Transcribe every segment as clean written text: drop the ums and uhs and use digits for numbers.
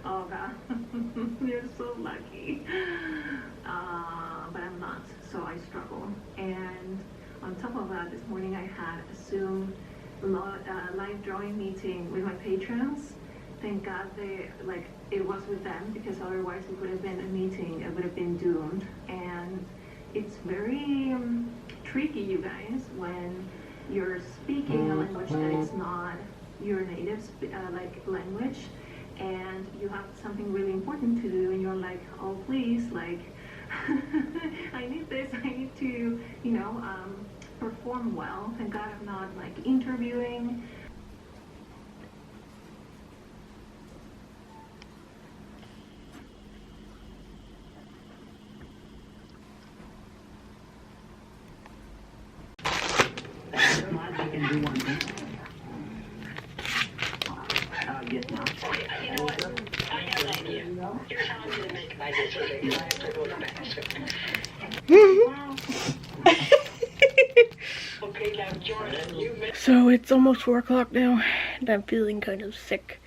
Oh god, you're so lucky. But I'm not, so I struggle. And on top of that, this morning I had a Zoom live drawing meeting with my patrons. Thank God it was with them, because otherwise it would have been a meeting, it would have been doomed. And it's very tricky, you guys, when you're speaking a language that is not your native language, and you have something really important to do, and you're like, oh please, like I need this, I need to, perform well. Thank God I'm not like interviewing. I can do one thing. Yes, now. You know what? I have an idea. You're telling me to make my decision. I have to go to Okay, now Jordan, you make... So it's almost 4 o'clock now, and I'm feeling kind of sick.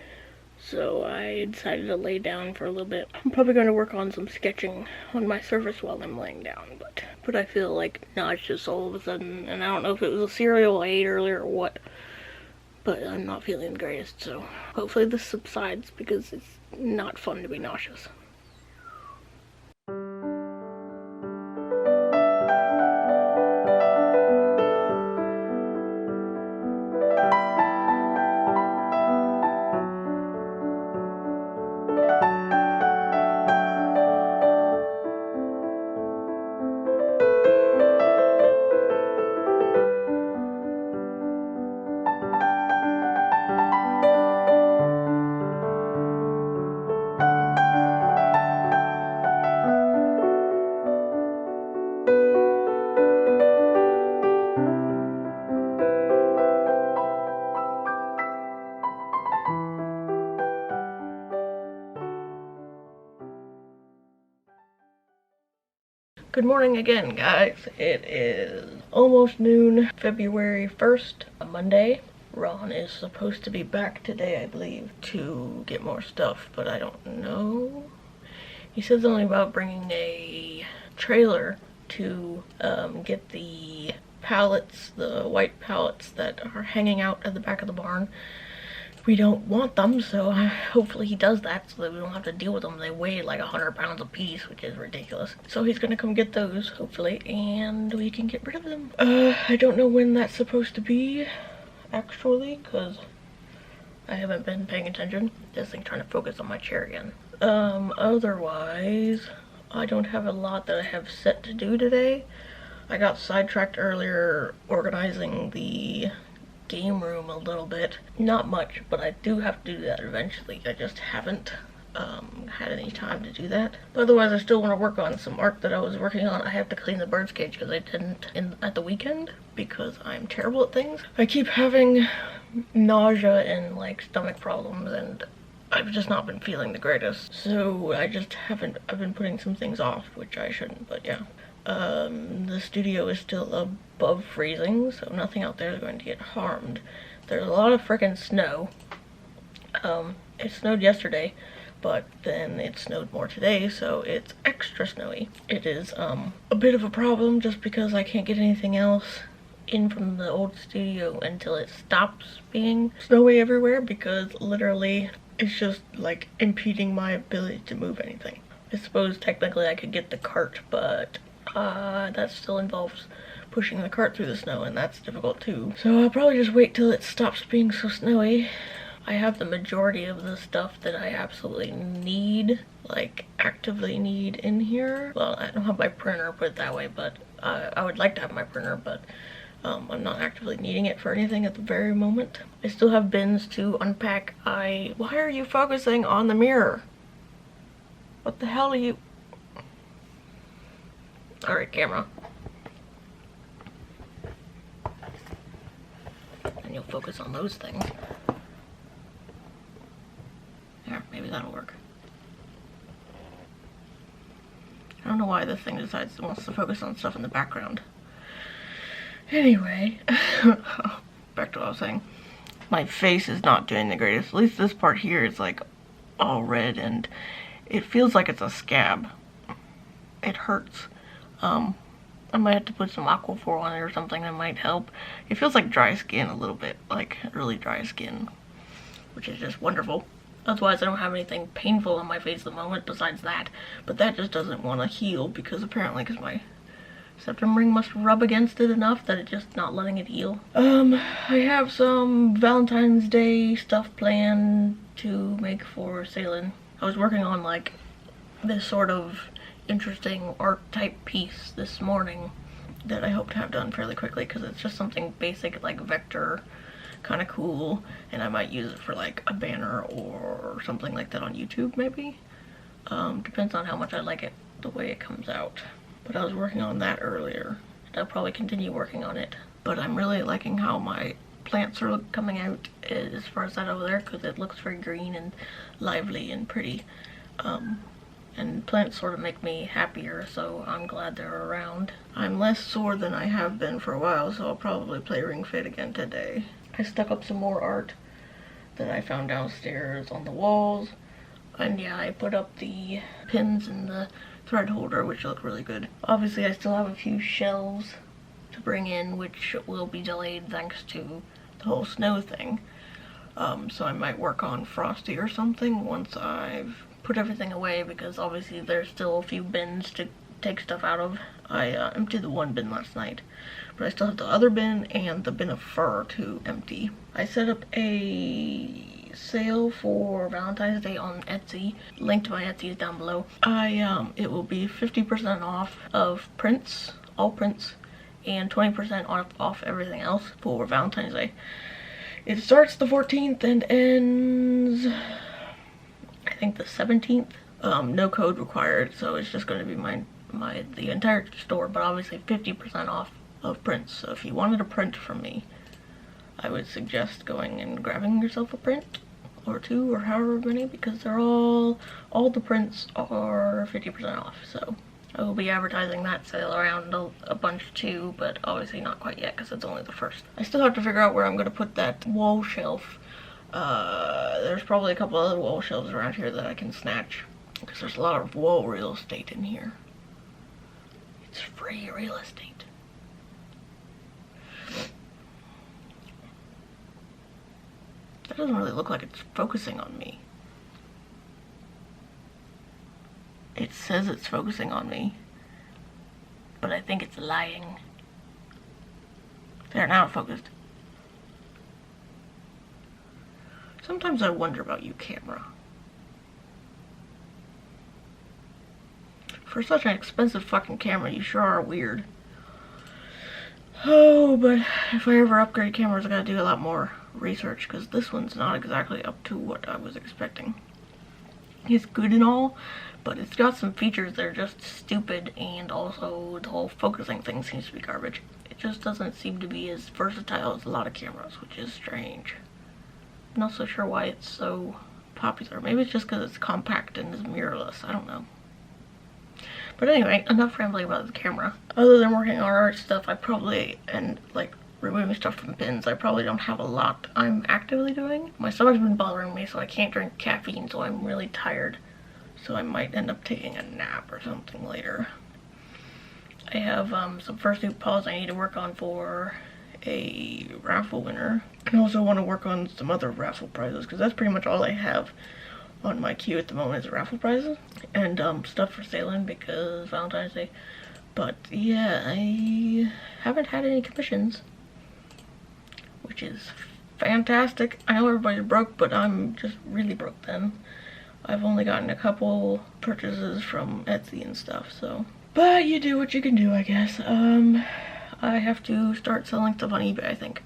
So I decided to lay down for a little bit. I'm probably going to work on some sketching on my surface while I'm laying down, but I feel like nauseous all of a sudden, and I don't know if it was a cereal I ate earlier or what, but I'm not feeling the greatest, so hopefully this subsides, because it's not fun to be nauseous. Good morning again, guys. It is almost noon, February 1st, a Monday. Ron is supposed to be back today, I believe, to get more stuff, but I don't know. He says something about bringing a trailer to get the pallets, the white pallets that are hanging out at the back of the barn. We don't want them, so hopefully he does that so that we don't have to deal with them. They weigh like 100 pounds a piece, which is ridiculous. So he's gonna come get those, hopefully, and we can get rid of them. I don't know when that's supposed to be, actually, because I haven't been paying attention. This thing trying to focus on my chair again. Otherwise, I don't have a lot that I have set to do today. I got sidetracked earlier organizing the game room a little bit. Not much, but I do have to do that eventually. I just haven't had any time to do that. But otherwise, I still want to work on some art that I was working on. I have to clean the bird's cage because I didn't at the weekend, because I'm terrible at things. I keep having nausea and like stomach problems, and I've just not been feeling the greatest. So I just haven't, I've been putting some things off, which I shouldn't, but yeah. The studio is still above freezing, so nothing out there is going to get harmed. There's a lot of frickin' snow. It snowed yesterday, but then it snowed more today, so it's extra snowy. It is a bit of a problem just because I can't get anything else in from the old studio until it stops being snowy everywhere, because literally it's just like impeding my ability to move anything. I suppose technically I could get the cart, but that still involves pushing the cart through the snow, and that's difficult too. So I'll probably just wait till it stops being so snowy. I have the majority of the stuff that I absolutely need, like actively need in here. Well, I don't have my printer, put it that way, but I would like to have my printer, but I'm not actively needing it for anything at the very moment. I still have bins to unpack. Why are you focusing on the mirror? What the hell are you? Alright, camera. And you'll focus on those things. There, maybe that'll work. I don't know why this thing decides it wants to focus on stuff in the background. Anyway, back to what I was saying. My face is not doing the greatest. At least this part here is like all red and it feels like it's a scab. It hurts. I might have to put some Aquaphor on it or something that might help. It feels like dry skin a little bit, like really dry skin, which is just wonderful. Otherwise, I don't have anything painful on my face at the moment besides that, but that just doesn't want to heal because apparently, because my septum ring must rub against it enough that it's just not letting it heal. I have some Valentine's Day stuff planned to make for Salem. I was working on like this sort of interesting art type piece this morning that I hope to have done fairly quickly because it's just something basic like vector, kind of cool, and I might use it for like a banner or something like that on YouTube maybe. Depends on how much I like it, the way it comes out. But I was working on that earlier. I'll probably continue working on it. But I'm really liking how my plants are coming out as far as that over there because it looks very green and lively and pretty. And plants sort of make me happier, so I'm glad they're around. I'm less sore than I have been for a while, so I'll probably play Ring Fit again today. I stuck up some more art that I found downstairs on the walls. And yeah, I put up the pins and the thread holder, which look really good. Obviously, I still have a few shelves to bring in, which will be delayed thanks to the whole snow thing. So I might work on Frosty or something once I've put everything away, because obviously there's still a few bins to take stuff out of. I emptied the one bin last night, but I still have the other bin and the bin of fur to empty. I set up a sale for Valentine's Day on Etsy. Link to my Etsy is down below. It will be 50% off of prints, all prints, and 20% off everything else for Valentine's Day. It starts the 14th and ends, I think, the 17th. No code required, so it's just going to be the entire store, but obviously 50% off of prints. So if you wanted a print from me, I would suggest going and grabbing yourself a print or two or however many, because they're all the prints are 50% off. So I will be advertising that sale around a bunch too, but obviously not quite yet because it's only the first. I still have to figure out where I'm going to put that wall shelf. There's probably a couple other wall shelves around here that I can snatch because there's a lot of wall real estate in here. It's free real estate. That doesn't really look like it's focusing on me. It says it's focusing on me, but I think it's lying. There, now it's focused. Sometimes I wonder about you, camera. For such an expensive fucking camera, you sure are weird. Oh, but if I ever upgrade cameras, I gotta do a lot more research, because this one's not exactly up to what I was expecting. It's good and all, but it's got some features that are just stupid, and also the whole focusing thing seems to be garbage. It just doesn't seem to be as versatile as a lot of cameras, which is strange. I'm not so sure why it's so popular. Maybe it's just because it's compact and is mirrorless. I don't know. But anyway, enough rambling about the camera. Other than working on art stuff, I probably, and like removing stuff from pins, I probably don't have a lot I'm actively doing. My stomach's been bothering me, so I can't drink caffeine, so I'm really tired. So I might end up taking a nap or something later. I have some fursuit paws I need to work on for a raffle winner. I also want to work on some other raffle prizes, because that's pretty much all I have on my queue at the moment is raffle prizes and stuff for Salem because Valentine's Day. But yeah, I haven't had any commissions, which is fantastic. I know everybody's broke, but I'm just really broke then. I've only gotten a couple purchases from Etsy and stuff, so. But you do what you can do, I guess. I have to start selling stuff on eBay, I think.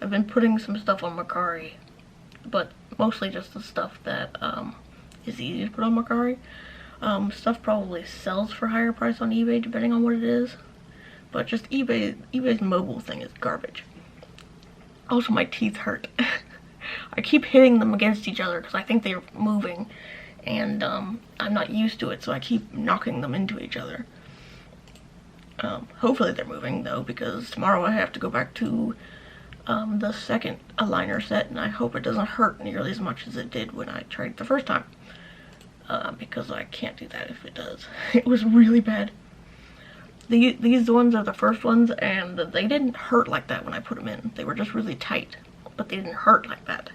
I've been putting some stuff on Mercari, but mostly just the stuff that is easy to put on Mercari. Stuff probably sells for higher price on eBay depending on what it is, but just eBay's mobile thing is garbage. Also, my teeth hurt. I keep hitting them against each other because I think they're moving, and I'm not used to it, so I keep knocking them into each other. Hopefully they're moving though, because tomorrow I have to go back to the second aligner set, and I hope it doesn't hurt nearly as much as it did when I tried the first time. because I can't do that if it does. It was really bad. These ones are the first ones, and they didn't hurt like that when I put them in. They were just really tight, but they didn't hurt like that.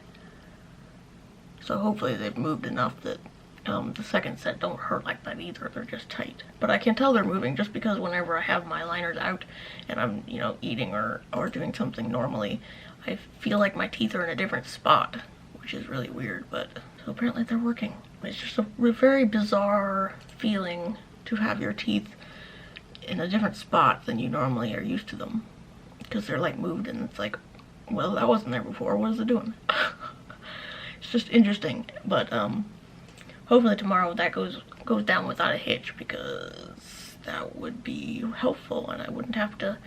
So hopefully they've moved enough that the second set don't hurt like that either. They're just tight. But I can tell they're moving just because whenever I have my liners out and I'm, you know, eating or doing something normally, I feel like my teeth are in a different spot, which is really weird, but so apparently they're working. It's just a very bizarre feeling to have your teeth in a different spot than you normally are used to them, because they're like moved and it's like, well, that wasn't there before, what is it doing? It's just interesting, but hopefully tomorrow that goes down without a hitch, because that would be helpful and I wouldn't have to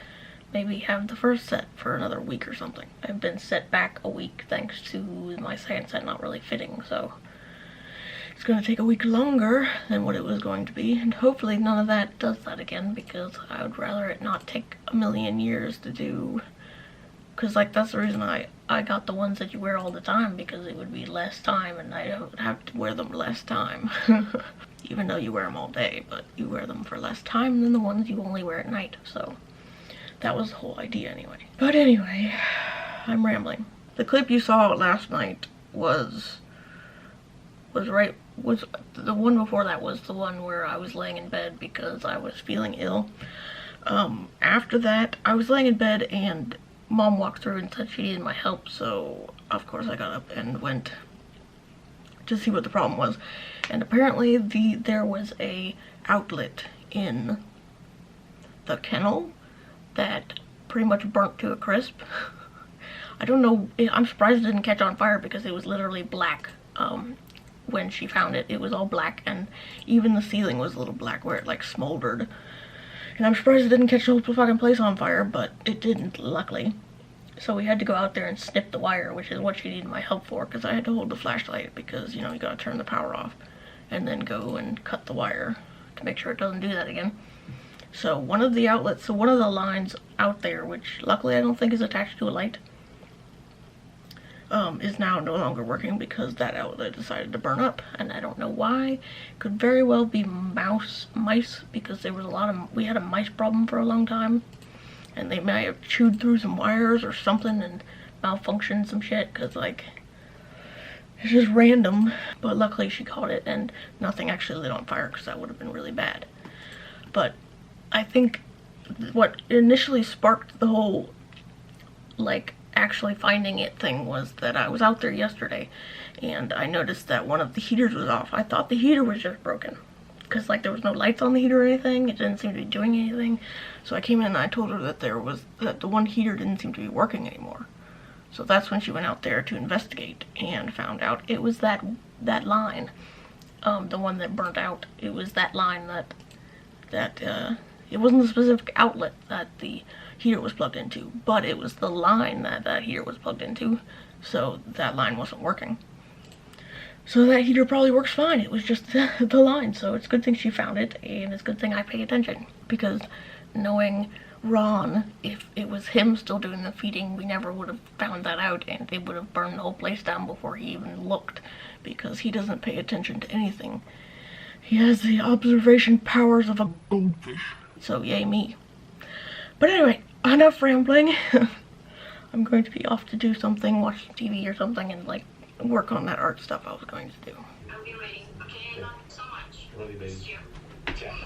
maybe have the first set for another week or something. I've been set back a week thanks to my second set not really fitting, so it's going to take a week longer than what it was going to be, and hopefully none of that does that again, because I would rather it not take a million years to do, because like that's the reason I got the ones that you wear all the time, because it would be less time and I don't have to wear them less time. Even though you wear them all day, but you wear them for less time than the ones you only wear at night, so that was the whole idea anyway. But anyway, I'm rambling. The clip you saw last night was the one before that was the one where I was laying in bed because I was feeling ill. After that, I was laying in bed and Mom walked through and said she needed my help, so of course I got up and went to see what the problem was. And apparently there was a outlet in the kennel that pretty much burnt to a crisp. I don't know, I'm surprised it didn't catch on fire because it was literally black. When she found it, it was all black, and even the ceiling was a little black where it like smoldered. And I'm surprised it didn't catch the whole fucking place on fire, but it didn't, luckily. So we had to go out there and snip the wire, which is what she needed my help for, because I had to hold the flashlight, because, you know, you gotta turn the power off and then go and cut the wire to make sure it doesn't do that again. So one of the outlets, so one of the lines out there, which luckily I don't think is attached to a light, is now no longer working because that outlet decided to burn up, and I don't know why. Could very well be mice, because there was we had a mice problem for a long time, and they might have chewed through some wires or something and malfunctioned some shit, because like, it's just random. But luckily she caught it and nothing actually lit on fire, because that would have been really bad. But I think what initially sparked the whole like actually finding it thing was that I was out there yesterday and I noticed that one of the heaters was off. I thought the heater was just broken because like there was no lights on the heater or anything. It didn't seem to be doing anything. So I came in and I told her that the one heater didn't seem to be working anymore. So that's when she went out there to investigate and found out it was that line, the one that burnt out. It was that line that it wasn't the specific outlet that the heater was plugged into, but it was the line that heater was plugged into, so that line wasn't working. So that heater probably works fine. It was just the line, so it's a good thing she found it, and it's a good thing I pay attention, because knowing Ron, if it was him still doing the feeding, we never would have found that out, and it would have burned the whole place down before he even looked, because he doesn't pay attention to anything. He has the observation powers of a goldfish. So yay me. But anyway, enough rambling. I'm going to be off to do something, watch TV or something, and like work on that art stuff I was going to do. I'll be waiting. Okay, love you so much. Love you, baby. Miss you. Yeah.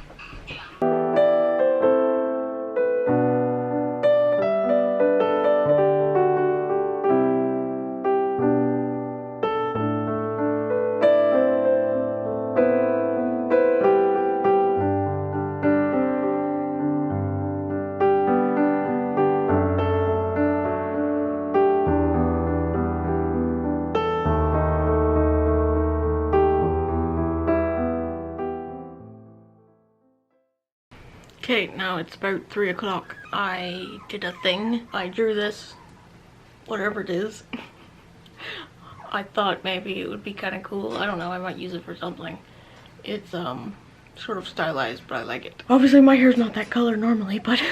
Okay, now it's about 3 o'clock. I did a thing. I drew this, whatever it is. I thought maybe it would be kind of cool. I don't know, I might use it for something. It's sort of stylized, but I like it. Obviously my hair's not that color normally, but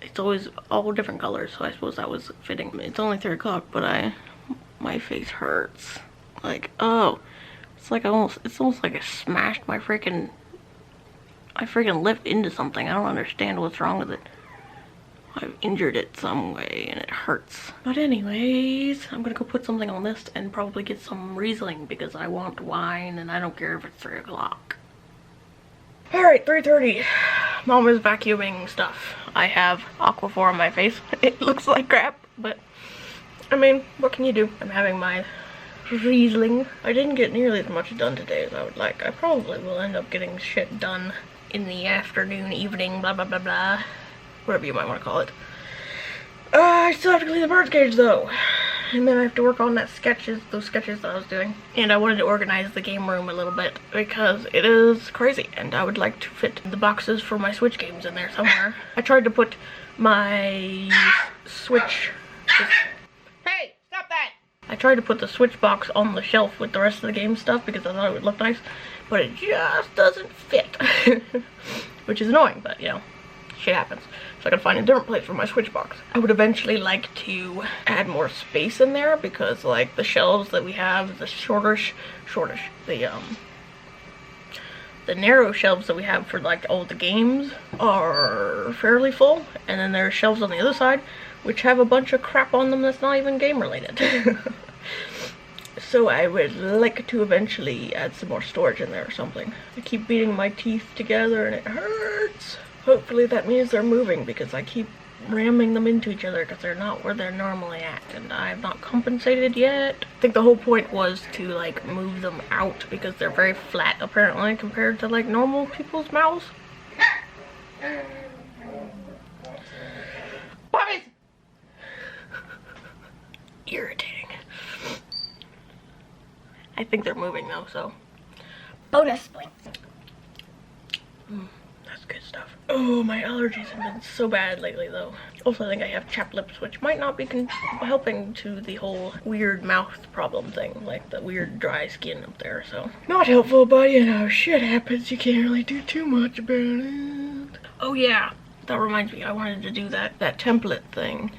it's always all different colors, so I suppose that was fitting. It's only 3 o'clock, but my face hurts. Like, oh, It's almost like I smashed I freaking lift into something. I don't understand what's wrong with it. I've injured it some way and it hurts. But anyways, I'm gonna go put something on this and probably get some Riesling because I want wine and I don't care if it's 3 o'clock. Alright, 3:30. Mom is vacuuming stuff. I have Aquaphor on my face. It looks like crap, but I mean, what can you do? I'm having my Riesling. I didn't get nearly as much done today as I would like. I probably will end up getting shit done in the afternoon, evening, blah blah blah blah. Whatever you might want to call it. I still have to clean the bird's cage though. And then I have to work on those sketches that I was doing. And I wanted to organize the game room a little bit because it is crazy and I would like to fit the boxes for my Switch games in there somewhere. I tried to put my Switch... Hey, stop that! I tried to put the Switch box on the shelf with the rest of the game stuff because I thought it would look nice, but it just doesn't fit. Which is annoying, but you know, shit happens. So I gotta find a different place for my Switch box. I would eventually like to add more space in there because like the shelves that we have, the narrow shelves that we have for like all the games are fairly full, and then there are shelves on the other side which have a bunch of crap on them that's not even game related. So I would like to eventually add some more storage in there or something. I keep beating my teeth together and it hurts. Hopefully that means they're moving because I keep ramming them into each other because they're not where they're normally at and I've not compensated yet. I think the whole point was to like move them out because they're very flat apparently compared to like normal people's mouths. Puppies! Irritating. I think they're moving though, so. Bonus points. That's good stuff. Oh, my allergies have been so bad lately though. Also, I think I have chapped lips, which might not be helping to the whole weird mouth problem thing, like the weird dry skin up there, so. Not helpful, but you know, shit happens. You can't really do too much about it. Oh yeah, that reminds me, I wanted to do that template thing.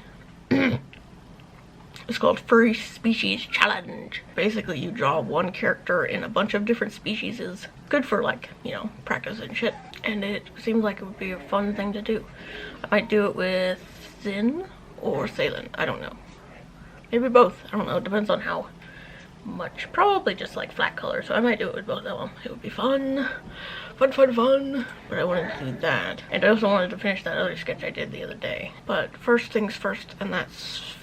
It's called Furry Species Challenge. Basically, you draw one character in a bunch of different species. Is good for like, you know, practice and shit. And it seems like it would be a fun thing to do. I might do it with Zin or Salin. I don't know. Maybe both. I don't know. It depends on how much. Probably just like flat color. So I might do it with both of them. It would be fun. Fun, fun, fun. But I wanted to do that. And I also wanted to finish that other sketch I did the other day. But first things first, and that's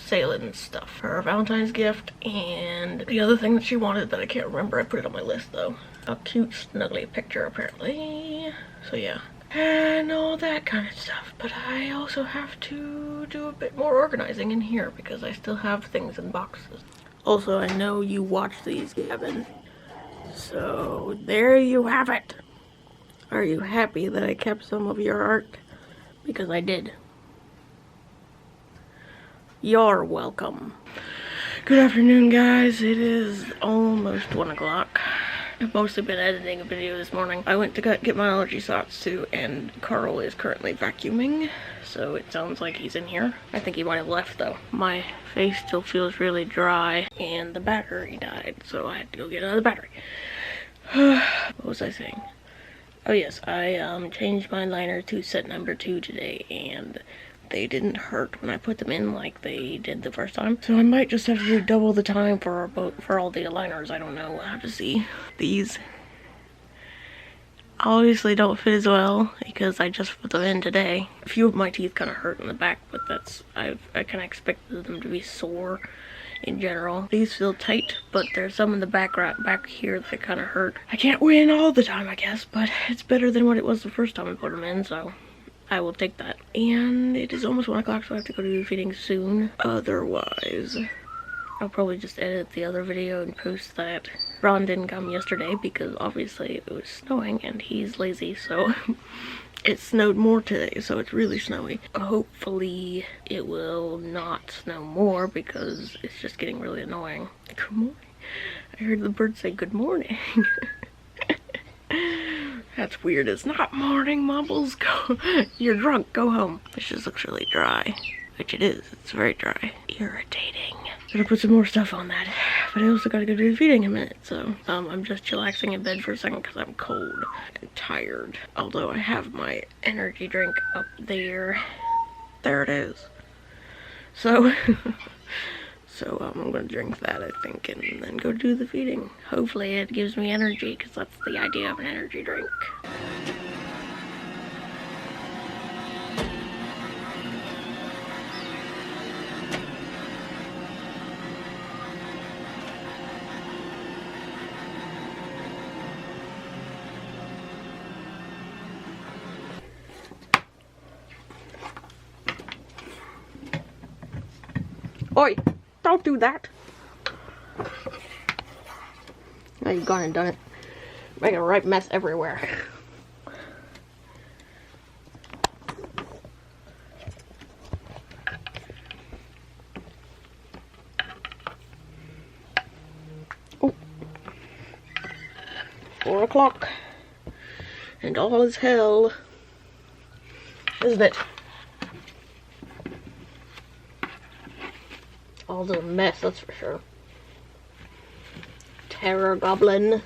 Salin stuff. Her Valentine's gift, and the other thing that she wanted that I can't remember. I put it on my list though. A cute snuggly picture apparently. So yeah. And all that kind of stuff. But I also have to do a bit more organizing in here because I still have things in boxes. Also, I know you watch these, Gavin. So there you have it. Are you happy that I kept some of your art? Because I did. You're welcome. Good afternoon, guys. It is almost 1 o'clock. I've mostly been editing a video this morning. I went to get my allergy shots too, and Carl is currently vacuuming, so it sounds like he's in here. I think he might have left though. My face still feels really dry, and the battery died, so I had to go get another battery. What was I saying? Oh yes, I changed my liner to set number 2 today, and they didn't hurt when I put them in like they did the first time. So I might just have to do double the time for all the aligners. I don't know. We'll have to see. These obviously don't fit as well because I just put them in today. A few of my teeth kind of hurt in the back, but that's, I kind of expected them to be sore in general. These feel tight, but there's some in the back here that kind of hurt. I can't win all the time, I guess, but it's better than what it was the first time I put them in, so I will take that. And it is almost 1 o'clock, so I have to go to feeding soon. Otherwise, I'll probably just edit the other video and post that. Ron didn't come yesterday because obviously it was snowing and he's lazy, so it snowed more today, so it's really snowy. Hopefully it will not snow more because it's just getting really annoying. Good morning. I heard the bird say good morning. That's weird. It's not morning, Mumbles. Go. You're drunk. Go home. This just looks really dry. which it is. It's very dry. Irritating. Gotta put some more stuff on that, but I also gotta go do the feeding in a minute. So I'm just chillaxing in bed for a second because I'm cold and tired. Although I have my energy drink up there. There it is. So I'm gonna drink that, I think, and then go do the feeding. Hopefully it gives me energy, because that's the idea of an energy drink. Oi! Don't do that! Now you've gone and done it. Making a right mess everywhere. Oh. 4 o'clock. And all is hell. Isn't it? All the mess, that's for sure. Terror goblin.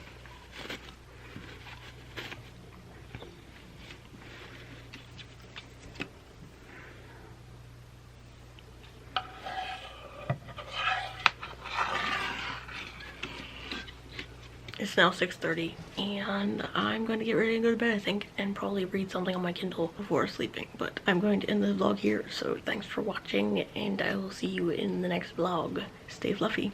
It's now 6:30 and I'm going to get ready to go to bed, I think, and probably read something on my Kindle before sleeping. But I'm going to end the vlog here, so thanks for watching and I will see you in the next vlog. Stay fluffy.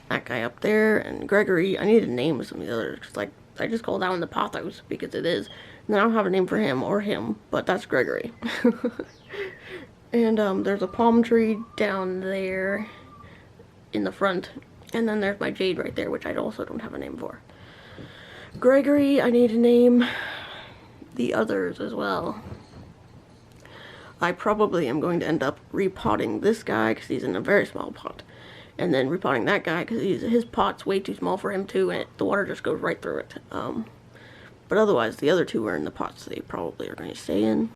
That guy up there and Gregory, I need a name of some of the others. Like, I just called that one the Pothos because it is. And I don't have a name for him or him, but that's Gregory. And there's a palm tree down there in the front. And then there's my jade right there, which I also don't have a name for. Gregory, I need to name the others as well. I probably am going to end up repotting this guy because he's in a very small pot. And then repotting that guy because his pot's way too small for him too, and the water just goes right through it. But otherwise, the other two are in the pots they probably are going to stay in.